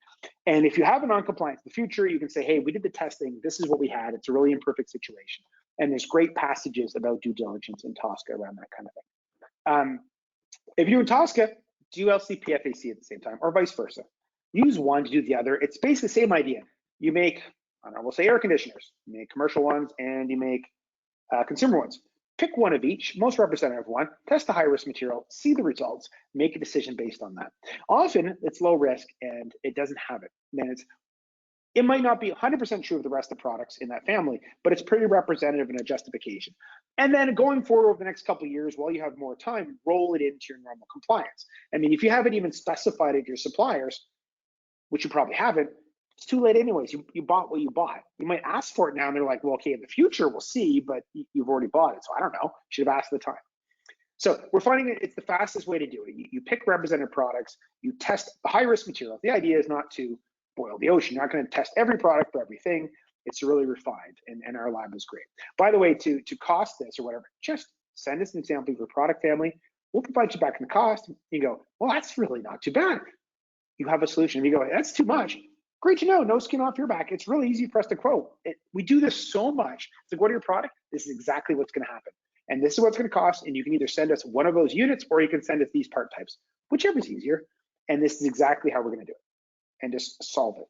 And if you have a non-compliance in the future, you can say, hey, we did the testing. This is what we had. It's a really imperfect situation. And there's great passages about due diligence in TSCA around that kind of thing. If you're in TSCA, do LC PFAC at the same time, or vice versa. Use one to do the other. It's basically the same idea. You make, I don't know, we'll say air conditioners. You make commercial ones and you make consumer ones. Pick one of each, most representative one, test the high risk material, see the results, make a decision based on that. Often it's low risk and it doesn't have it. Then it might not be 100% true of the rest of the products in that family, but it's pretty representative and a justification. And then going forward over the next couple of years, while you have more time, roll it into your normal compliance. I mean, if you haven't even specified it to your suppliers, which you probably haven't, it's too late anyways. You bought what you bought. You might ask for it now and they're like, well, okay, in the future we'll see, but you've already bought it. So I don't know, should have asked at the time. So we're finding that it's the fastest way to do it. You pick representative products, you test the high risk material. The idea is not to boil the ocean. You're not going to test every product for everything. It's really refined, and our lab is great. By the way, to cost this or whatever, just send us an example of your product family. We'll provide you back in the cost. You go, well, that's really not too bad. You have a solution. If you go, that's too much. Great to know, no skin off your back. It's really easy for us to quote. We do this so much. It's like, what are your product? This is exactly what's going to happen. And this is what's going to cost. And you can either send us one of those units or you can send us these part types, whichever's easier. And this is exactly how we're going to do it and just solve it.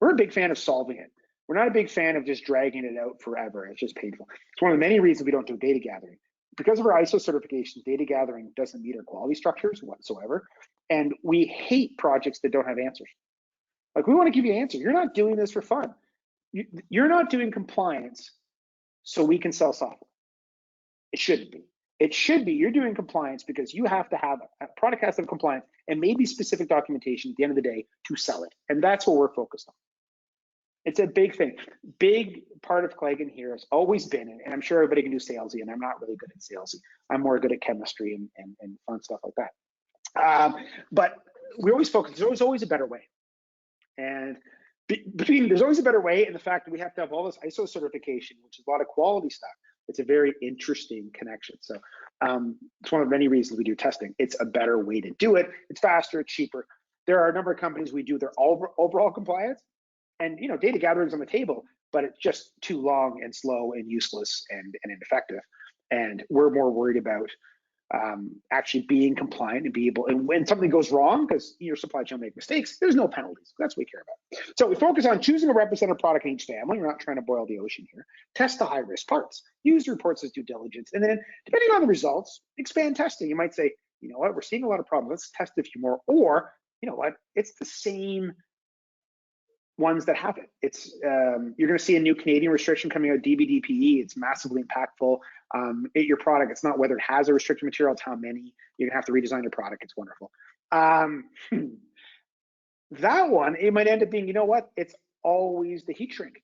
We're a big fan of solving it. We're not a big fan of just dragging it out forever. It's just painful. It's one of the many reasons we don't do data gathering. Because of our ISO certification, data gathering doesn't meet our quality structures whatsoever. And we hate projects that don't have answers. Like, we want to give you an answer. You're not doing this for fun. You're not doing compliance so we can sell software. It shouldn't be. It should be you're doing compliance because you have to have a product has to have compliance and maybe specific documentation at the end of the day to sell it. And that's what we're focused on. It's a big thing. Big part of Claigan here has always been, and I'm sure everybody can do salesy, and I'm not really good at salesy. I'm more good at chemistry and fun stuff like that. But we always focus, there's always a better way. And between there's always a better way and the fact that we have to have all this ISO certification, which is a lot of quality stuff, it's a very interesting connection. So it's one of many reasons we do testing. It's a better way to do it. It's faster, it's cheaper. There are a number of companies we do their overall compliance, and data gathering is on the table, but it's just too long and slow and useless and ineffective. And we're more worried about actually being compliant and be able, and when something goes wrong, because your supply chain will make mistakes, there's no penalties. That's what we care about. So we focus on choosing a representative product in each family. We're not trying to boil the ocean here. Test the high risk parts. Use the reports as due diligence. And then depending on the results, expand testing. You might say, you know what, we're seeing a lot of problems. Let's test a few more. Or, you know what, it's the same ones that have it. It's you're going to see a new Canadian restriction coming out, DBDPE. It's massively impactful. Your product, it's not whether it has a restricted material, it's how many. You're going to have to redesign your product. It's wonderful. That one, it might end up being, you know what, it's always the heat shrink.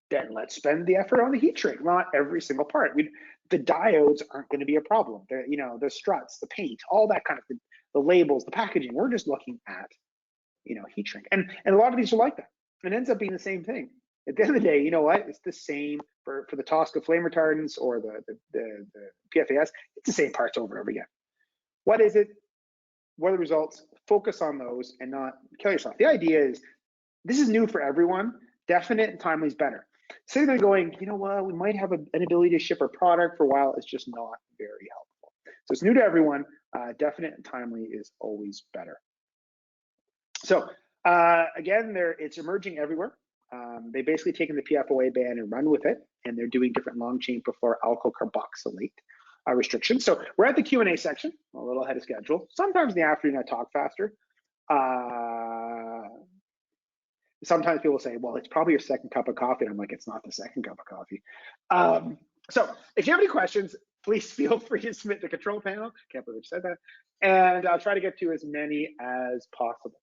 Then let's spend the effort on the heat shrink, not every single part. The diodes aren't going to be a problem. The struts, the paint, all that kind of thing, the labels, the packaging. We're just looking at, heat shrink. And a lot of these are like that. It ends up being the same thing. At the end of the day, you know what? It's the same for the TSCA flame retardants or the PFAS. It's the same parts over and over again. What is it? What are the results? Focus on those and not kill yourself. The idea is this is new for everyone. Definite and timely is better. Sitting there going, you know what? We might have an ability to ship our product for a while. It's just not very helpful. So it's new to everyone. Definite and timely is always better. So again, it's emerging everywhere. They basically taken the PFOA ban and run with it, and they're doing different long chain perfluoroalkyl carboxylate. restrictions. So we're at the Q&A section, a little ahead of schedule. Sometimes in the afternoon I talk faster. Sometimes people say, well, it's probably your second cup of coffee. And I'm like, it's not the second cup of coffee. So if you have any questions, please feel free to submit the control panel. Can't believe I said that. And I'll try to get to as many as possible.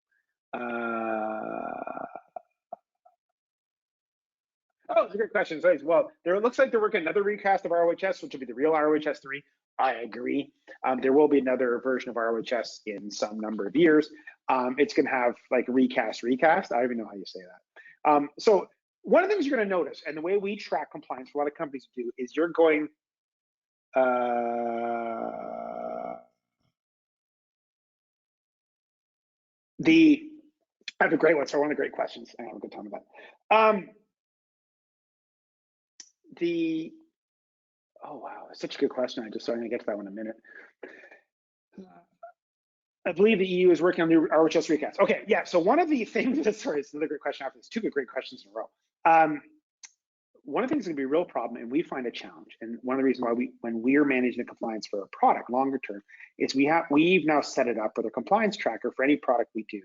Oh, it's a good question. Well, it looks like they're working another recast of ROHS, which will be the real ROHS 3. I agree. There will be another version of ROHS in some number of years. It's going to have like recast. I don't even know how you say that. So one of the things you're going to notice, and the way we track compliance, a lot of companies do, is you're going. I have a great one. So one of the great questions. I have a good time with that. Oh wow, such a good question. I'm going to get to that one in a minute. I believe the EU is working on the ROHS recast. Okay, yeah. So one of the things, sorry, it's another great question after this. Two great questions in a row. One of the things that can be a real problem, and we find a challenge, and one of the reasons why when we're managing the compliance for a product longer term, is we've now set it up with a compliance tracker for any product we do.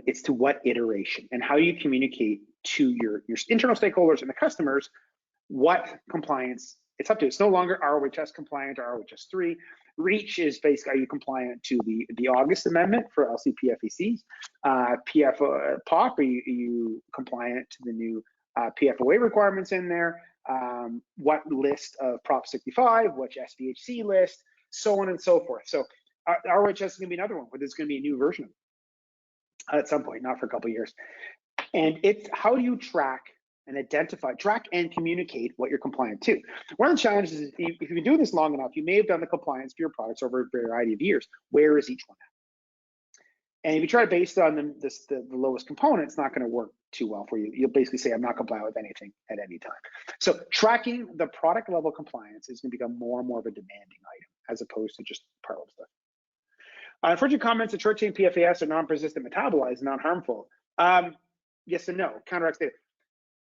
It's to what iteration and how you communicate to your internal stakeholders and the customers what compliance it's up to. It's no longer ROHS compliant or ROHS 3. REACH is basically, are you compliant to the August amendment for LCPFECs? POP, are you compliant to the new PFOA requirements in there? What list of Prop 65, which SDHC list, so on and so forth. So ROHS is going to be another one where there's going to be a new version at some point, not for a couple of years. And it's how do you track and identify, track and communicate what you're compliant to. One of the challenges is if you've been doing this long enough, you may have done the compliance for your products over a variety of years. Where is each one at? And if you try to base it on the lowest component, it's not going to work too well for you. You'll basically say, I'm not compliant with anything at any time. So tracking the product level compliance is going to become more and more of a demanding item as opposed to just part level stuff. Unfortunate comments that short chain PFAS are non-persistent metabolized, non-harmful. Yes and no. Counteracts data.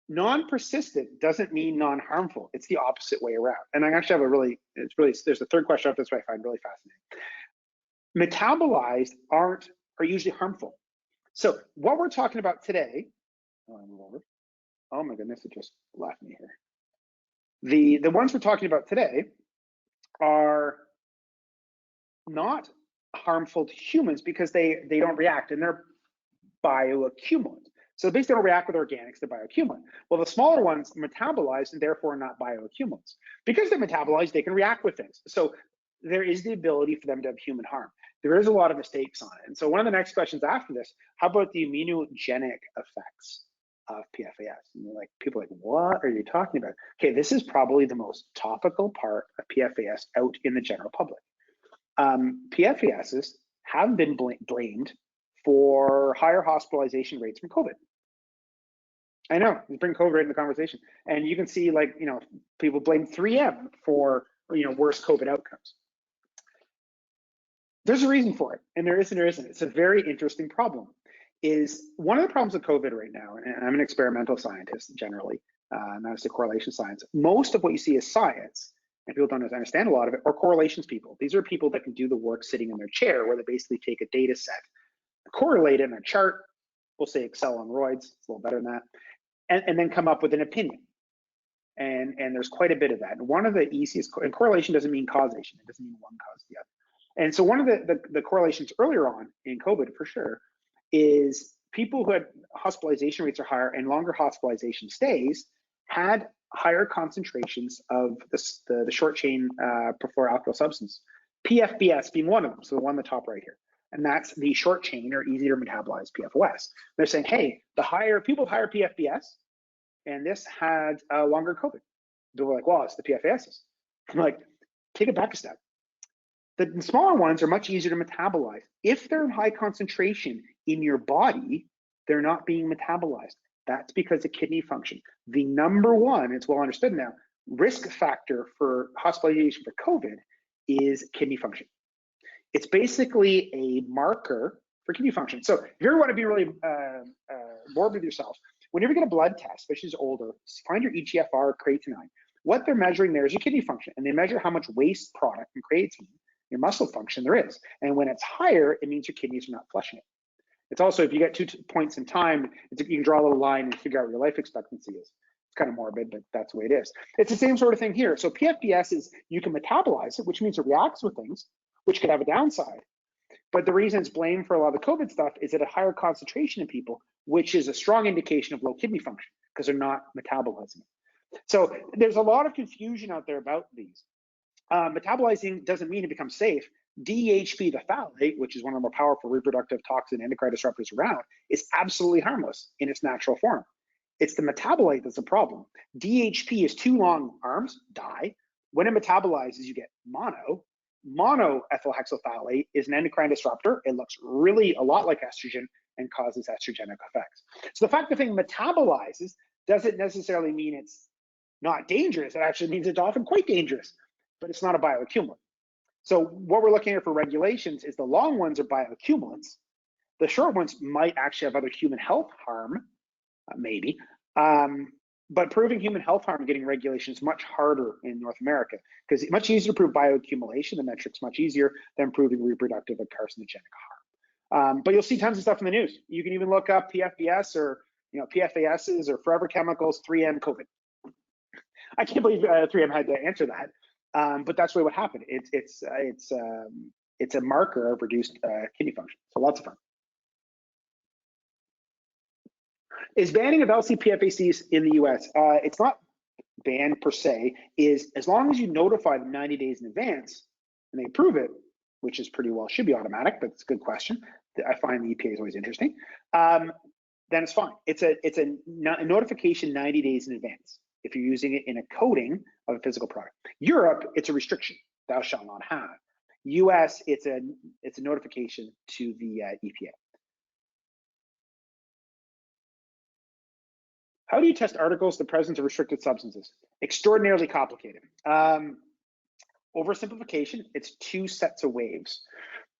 Non-persistent doesn't mean non-harmful. It's the opposite way around. And I actually have there's a third question after this I find really fascinating. Metabolized are usually harmful. So what we're talking about today, oh my goodness, it just left me here. The ones we're talking about today are not harmful to humans because they don't react and they're bioaccumulant. So basically they don't react with organics, they're bioaccumulant. Well, the smaller ones metabolize and therefore are not bioaccumulants. Because they're metabolized, they can react with things. So there is the ability for them to have human harm. There is a lot of mistakes on it. And so one of the next questions after this, how about the immunogenic effects of PFAS? And you're like, people are like, what are you talking about? Okay, this is probably the most topical part of PFAS out in the general public. PFASs have been blamed for higher hospitalization rates from COVID. I know, you bring COVID right in the conversation. And you can see like, people blame 3M for, worse COVID outcomes. There's a reason for it, and there isn't. It's a very interesting problem. Is one of the problems with COVID right now, and I'm an experimental scientist generally, not as a correlation science. Most of what you see is science, and people don't understand a lot of it, or correlations people. These are people that can do the work sitting in their chair, where they basically take a data set, correlate it in a chart, we'll say Excel on roids, it's a little better than that, and then come up with an opinion. And there's quite a bit of that. And one of the easiest, and correlation doesn't mean causation, it doesn't mean one caused the other. And so one of the correlations earlier on in COVID for sure is people who had hospitalization rates are higher and longer hospitalization stays had higher concentrations of the short chain perfluoroalkyl substance, PFBS being one of them, so the one on the top right here. And that's the short chain or easier to metabolize PFOS. They're saying, hey, people with higher PFBS, and this had longer COVID. People were like, well, it's the PFASs. I'm like, take it back a step. The smaller ones are much easier to metabolize. If they're in high concentration in your body, they're not being metabolized. That's because of kidney function. The number one, it's well understood now, risk factor for hospitalization for COVID is kidney function. It's basically a marker for kidney function. So if you ever want to be really bored with yourself, whenever you get a blood test, especially as older, find your EGFR creatinine. What they're measuring there is your kidney function, and they measure how much waste product and creatine, your muscle function, there is. And when it's higher, it means your kidneys are not flushing it. It's also, if you get 2 points in time, you can draw a little line and figure out what your life expectancy is. It's kind of morbid, but that's the way it is. It's the same sort of thing here. So PFAS is, you can metabolize it, which means it reacts with things, which could have a downside. But the reason it's blamed for a lot of the COVID stuff is at a higher concentration in people, which is a strong indication of low kidney function because they're not metabolizing it. So there's a lot of confusion out there about these. Metabolizing doesn't mean it becomes safe. DHP, the phthalate, which is one of the more powerful reproductive toxin endocrine disruptors around, is absolutely harmless in its natural form. It's the metabolite that's the problem. DHP is 2 long arms, di. When it metabolizes, you get mono. Monoethyl hexylphthalate is an endocrine disruptor. It looks really a lot like estrogen and causes estrogenic effects. So the fact the thing metabolizes doesn't necessarily mean it's not dangerous. It actually means it's often quite dangerous, but it's not a bioaccumulant. So what we're looking at for regulations is the long ones are bioaccumulants. The short ones might actually have other human health harm, maybe. But proving human health harm getting regulation is much harder in North America because it's much easier to prove bioaccumulation. The metric's much easier than proving reproductive and carcinogenic harm. But you'll see tons of stuff in the news. You can even look up PFBS or PFASs or forever chemicals, 3M COVID. I can't believe 3M had to answer that. But that's really what happened. It's a marker of reduced kidney function. So lots of fun. Is banning of LC-PFACs in the US? It's not banned per se. Is as long as you notify them 90 days in advance and they approve it, which is pretty well should be automatic, but it's a good question. I find the EPA is always interesting. Then it's fine. It's a notification 90 days in advance if you're using it in a coating of a physical product. Europe, it's a restriction. Thou shalt not have. US, it's a notification to the EPA. How do you test articles the presence of restricted substances? Extraordinarily complicated. Oversimplification, it's 2 sets of waves.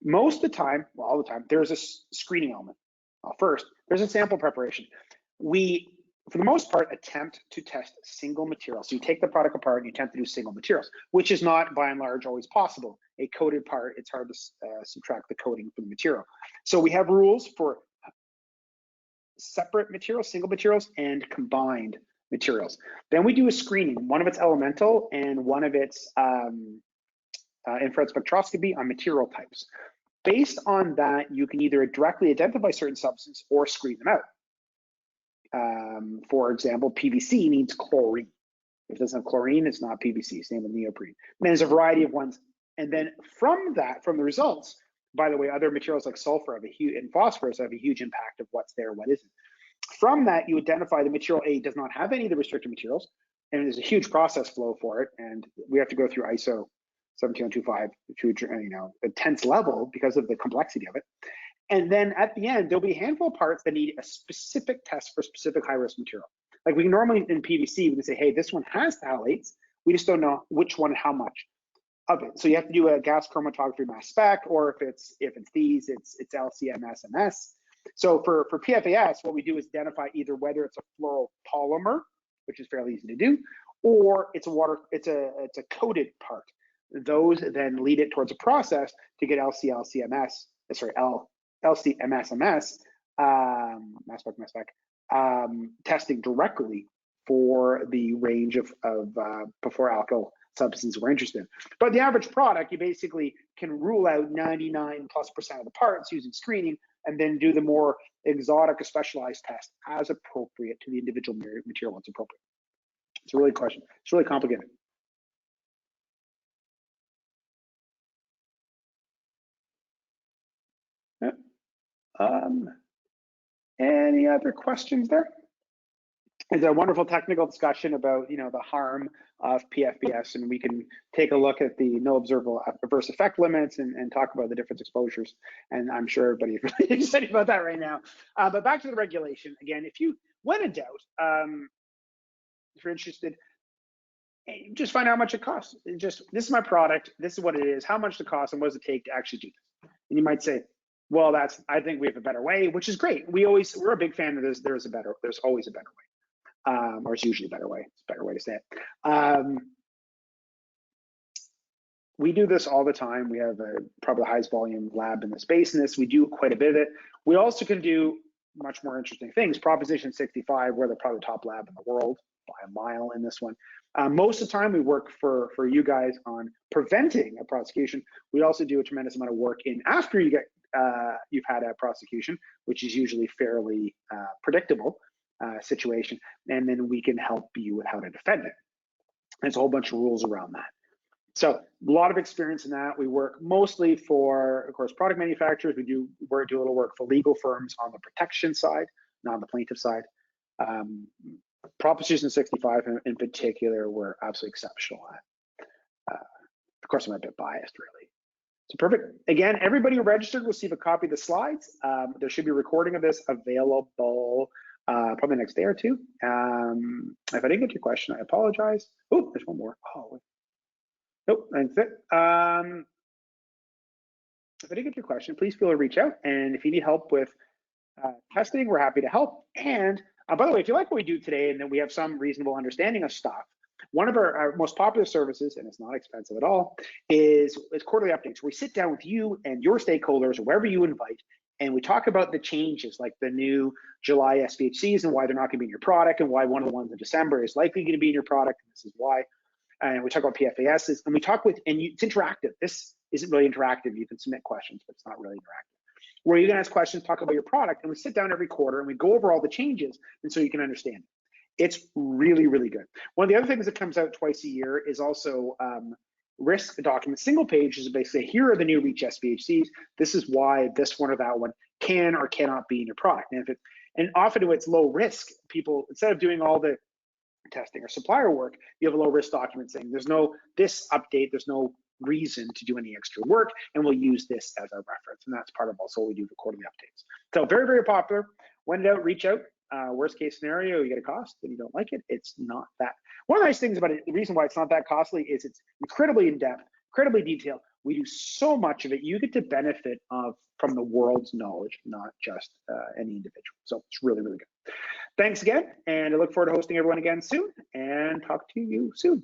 Most of the time, well, all the time, there's a screening element. First, there's a sample preparation. We, for the most part, attempt to test single materials. So you take the product apart and you attempt to do single materials, which is not, by and large, always possible. A coated part, it's hard to subtract the coating from the material. So we have rules for separate materials, single materials, and combined materials. Then we do a screening. One of it's elemental and one of it's infrared spectroscopy on material types. Based on that, you can either directly identify certain substances or screen them out. For example, PVC needs chlorine. If it doesn't have chlorine, it's not PVC, same with neoprene. And there's a variety of ones. And then from that, from the results, by the way, other materials like sulfur have a huge, and phosphorus have a huge impact of what's there, what isn't. From that, you identify the material A does not have any of the restricted materials, and there's a huge process flow for it, and we have to go through ISO 17025 to a tense level because of the complexity of it. And then at the end, there'll be a handful of parts that need a specific test for specific high-risk material. Like we can normally in PVC, we can say, hey, this one has phthalates, we just don't know which one, how much of it. So you have to do a gas chromatography mass spec, or if it's these, it's LCMS-MS. So for PFAS, what we do is identify either whether it's a fluoropolymer, which is fairly easy to do, or it's a coated part. Those then lead it towards a process to get LCMS, mass spec, testing directly for the range of before alkyl substances we're interested in. But the average product, you basically can rule out 99+% of the parts using screening, and then do the more exotic or specialized test as appropriate to the individual material that's appropriate. It's a really question. It's really complicated. Any other questions there? It's a wonderful technical discussion about the harm of PFBS, and we can take a look at the no observable adverse effect limits and talk about the different exposures. And I'm sure everybody is really excited about that right now. But back to the regulation again. When in doubt, if you're interested, just find out how much it costs. This is my product. This is what it is. How much it costs, and what does it take to actually do this? And you might say, well, I think we have a better way, which is great. We're a big fan of this. There's always a better way. or it's usually a better way. It's a better way to say it. We do this all the time. We have probably the highest volume lab in the space in this. We do quite a bit of it. We also can do much more interesting things. Proposition 65, we're probably the top lab in the world by a mile in this one. Most of the time we work for you guys on preventing a prosecution. We also do a tremendous amount of work in after you get you've had a prosecution, which is usually fairly predictable situation, and then we can help you with how to defend it. There's a whole bunch of rules around that. So a lot of experience in that. We work mostly for, of course, product manufacturers. We do a little work for legal firms on the protection side, not on the plaintiff side. Proposition 65 in particular, we're absolutely exceptional at. Of course, I'm a bit biased, really. So perfect. Again, everybody who registered will receive a copy of the slides. There should be a recording of this available probably next day or two. If I didn't get your question, I apologize. Oh, there's one more. Oh, wait. Nope, that's it. If I didn't get your question, please feel free to reach out. And if you need help with testing, we're happy to help. And by the way, if you like what we do today and then we have some reasonable understanding of stuff, one of our most popular services, and it's not expensive at all, is quarterly updates. We sit down with you and your stakeholders or wherever you invite, and we talk about the changes, like the new July SPHCs and why they're not going to be in your product, and why one of the ones in December is likely going to be in your product, and this is why. And we talk about PFAS, and we talk with, and it's interactive. This isn't really interactive. You can submit questions, but it's not really interactive. Where you can ask questions, talk about your product, and we sit down every quarter and we go over all the changes, and so you can understand it. It's really, really good. One of the other things that comes out twice a year is also risk document. Single page is basically, here are the new REACH SPHCs. This is why this one or that one can or cannot be in your product. And often when it's low risk, people, instead of doing all the testing or supplier work, you have a low risk document saying there's no this update, there's no reason to do any extra work, and we'll use this as our reference. And that's part of also what we do for quarterly updates. So very, very popular. When in doubt, reach out. Worst case scenario, you get a cost and you don't like it, it's not that. One of the nice things about it, the reason why it's not that costly is it's incredibly in-depth, incredibly detailed. We do so much of it, you get to benefit from the world's knowledge, not just any individual. So it's really, really good. Thanks again, and I look forward to hosting everyone again soon, and talk to you soon.